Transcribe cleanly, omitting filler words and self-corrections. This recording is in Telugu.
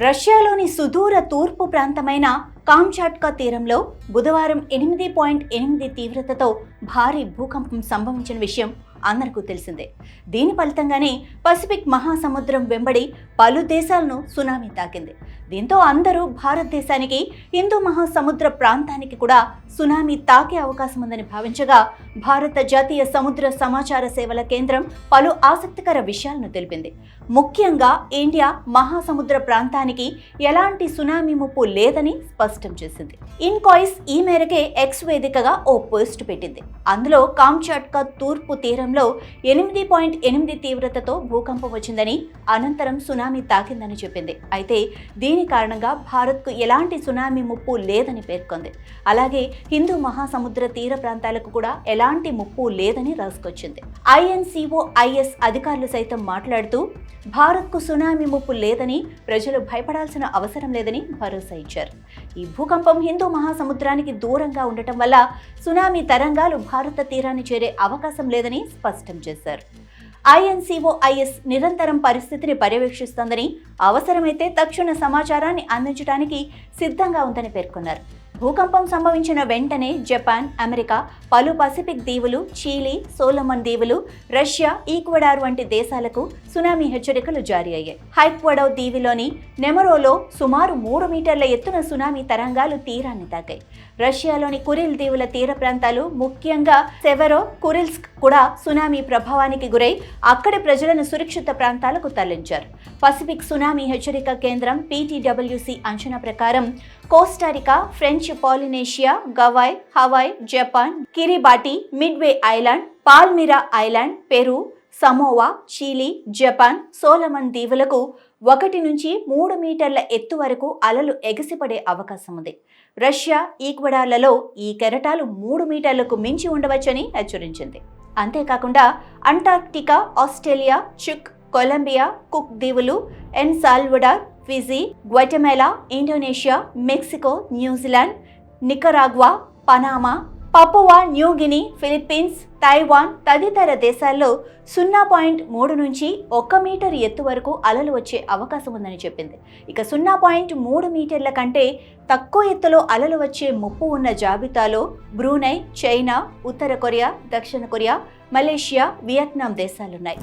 రష్యాలోని సుదూర తూర్పు ప్రాంతమైన కామ్చాట్కా తీరంలో బుధవారం 8.8 తీవ్రతతో భారీ భూకంపం సంభవించిన విషయం అందరికీ తెలిసిందే. దీని ఫలితంగానే పసిఫిక్ మహాసముద్రం వెంబడి పలు దేశాలను సునామీ తాకింది. దీంతో అందరూ భారతదేశానికి, హిందూ మహాసముద్ర ప్రాంతానికి కూడా సునామీ తాకే అవకాశం ఉందని భావించగా, భారత జాతీయ సముద్ర సమాచార సేవల కేంద్రం పలు ఆసక్తికర విషయాలను తెలిపింది. ముఖ్యంగా ఇండియా మహాసముద్ర ప్రాంతానికి ఎలాంటి సునామీ ముప్పు లేదని స్పష్టం చేసింది. ఇన్కాయిస్ ఈ మేరకే ఎక్స్ వేదికగా ఓ పోస్ట్ పెట్టింది. అందులో కామ్చాట్కా తూర్పు తీరంలో 8.8 తీవ్రతతో భూకంపం వచ్చిందని, అనంతరం సునామీ తాకిందని చెప్పింది. అయితే దీని కారణంగా భారత్కు ఎలాంటి సునామీ ముప్పు లేదని పేర్కొంది. అలాగే హిందూ మహాసముద్ర తీర ప్రాంతాలకు కూడా ఎలాంటి ముప్పు లేదని రాసుకొచ్చింది. INCOIS అధికారులు సైతం మాట్లాడుతూ భారత్కు సునామీ ముప్పు లేదని, ప్రజలు భయపడాల్సిన అవసరం లేదని భరోసా ఇచ్చారు. ఈ భూకంపం హిందూ మహాసముద్రానికి దూరంగా ఉండటం వల్ల సునామీ తరంగాలు భారత తీరాన్ని చేరే అవకాశం లేదని స్పష్టం చేశారు. INCOIS నిరంతరం పరిస్థితిని పర్యవేక్షిస్తోందని, అవసరమైతే తక్షణ సమాచారాన్ని అందించడానికి సిద్ధంగా ఉందని పేర్కొన్నారు. భూకంపం సంభవించిన వెంటనే జపాన్, అమెరికా, పలు పసిఫిక్ దీవులు, చీలీ, సోలమన్ దీవులు, రష్యా, ఈక్వెడార్ వంటి దేశాలకు సునామీ హెచ్చరికలు జారీ అయ్యాయి. హైక్వెడో దీవిలోని నెమరోలో సుమారు 3 మీటర్ల ఎత్తున సునామీ తరంగాలు తీరాన్ని తాకాయి. రష్యాలోని కురిల్ దీవుల తీర ప్రాంతాలు, ముఖ్యంగా సెవెరో కురిల్స్క్ కూడా సునామీ ప్రభావానికి గురై అక్కడి ప్రజలను సురక్షిత ప్రాంతాలకు తరలించారు. పసిఫిక్ సునామీ హెచ్చరిక కేంద్రం PTWC అంచనా ప్రకారం కోస్టారికా, ఫ్రెంచ్ పాలినేషియా, గవాయ్, Hawaii, Japan, Kiribati, Midway island, Palmyra island, Peru, Samoa, Chile, Japan, Solomon దీవులకు 1 నుంచి 3 మీటర్ల ఎత్తు వరకు అలలు ఎగసిపడే అవకాశం ఉంది. రష్యా, ఈక్వెడార్లలో ఈ కెరటాలు 3 మీటర్లకు మించి ఉండవచ్చని హెచ్చరించింది. అంతేకాకుండా అంటార్క్టికా, ఆస్ట్రేలియా, చుక్, కొలంబియా, కుక్ దీవులు, El Salvador, Fiji, Guatemala, Indonesia, Mexico, New Zealand, Nicaragua, Panama, Papua న్యూగిని, Philippines, Taiwan తదితర దేశాల్లో 0.3 నుంచి 1 మీటర్ ఎత్తు వరకు అలలు వచ్చే అవకాశం ఉందని చెప్పింది. ఇక 0.3 మీటర్ల కంటే తక్కువ ఎత్తులో అలలు వచ్చే ముప్పు ఉన్న జాబితాలో బ్రూనై, చైనా, ఉత్తర కొరియా, దక్షిణ కొరియా, మలేషియా, వియత్నాం దేశాలున్నాయి.